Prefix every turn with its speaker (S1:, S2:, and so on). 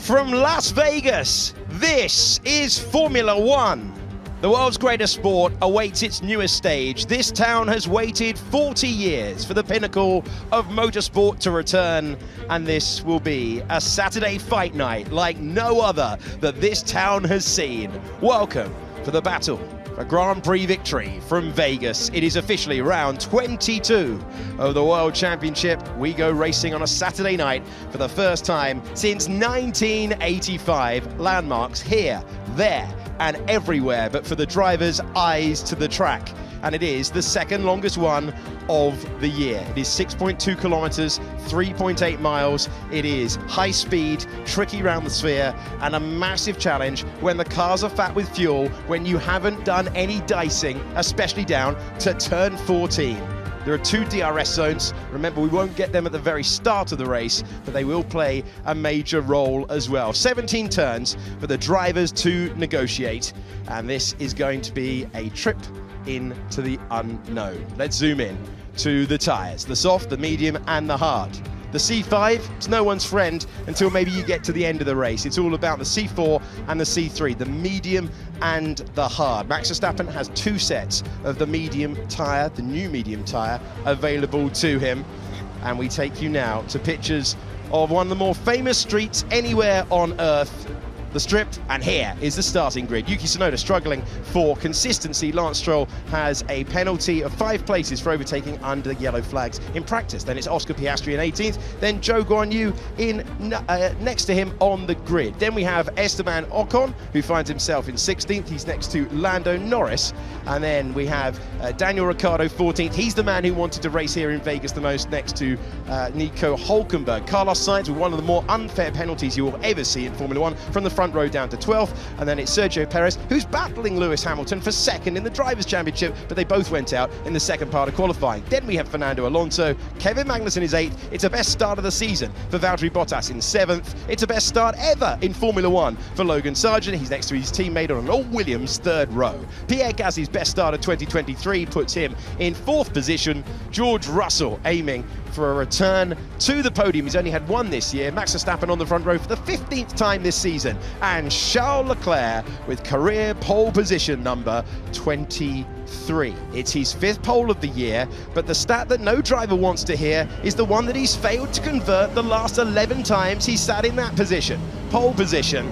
S1: From Las Vegas, this is Formula One. The world's greatest sport awaits its newest stage. This town has waited 40 years for the pinnacle of motorsport to return, and this will be a Saturday fight night like no other that this town has seen. Welcome to the battle for Grand Prix victory from Vegas. It is officially round 22 of the World Championship. We go racing on a Saturday night for the first time since 1985. Landmarks here, there, and everywhere, but for the drivers, eyes to the track. And it is the second longest one of the year. It is 6.2 kilometers, 3.8 miles. It is high speed, tricky round the sphere, and a massive challenge when the cars are fat with fuel, when you haven't done any dicing, especially down to turn 14. There are two DRS zones. Remember, we won't get them at the very start of the race, but they will play a major role as well. 17 turns for the drivers to negotiate, and this is going to be a trip into the unknown. Let's zoom in to the tyres, the soft, the medium, and the hard. The C5 is no one's friend until maybe you get to the end of the race. It's all about the C4 and the C3, the medium and the hard. Max Verstappen has two sets of the medium tyre, the new medium tyre, available to him. And we take you now to pictures of one of the more famous streets anywhere on Earth, the Strip, and here is the starting grid. Yuki Tsunoda struggling for consistency. Lance Stroll has a penalty of 5 places for overtaking under yellow flags in practice. Then it's Oscar Piastri in 18th, then Zhou Guanyu in next to him on the grid. Then we have Esteban Ocon, who finds himself in 16th. He's next to Lando Norris. And then we have Daniel Ricciardo 14th. He's the man who wanted to race here in Vegas the most, next to Nico Hülkenberg. Carlos Sainz with one of the more unfair penalties you will ever see in Formula One, from the front row down to 12th, and then it's Sergio Perez, who's battling Lewis Hamilton for second in the Drivers' Championship, but they both went out in the second part of qualifying. Then we have Fernando Alonso, Kevin Magnussen is 8th. It's a best start of the season for Valtteri Bottas in 7th. It's a best start ever in Formula One for Logan Sargent. He's next to his teammate on an all-Williams 3rd row. Pierre Gasly's best start of 2023 puts him in 4th position. George Russell aiming for a return to the podium. He's only had one this year. Max Verstappen on the front row for the 15th time this season. And Charles Leclerc with career pole position number 23. It's his 5th pole of the year, but the stat that no driver wants to hear is the one that he's failed to convert the last 11 times he sat in that position. Pole position.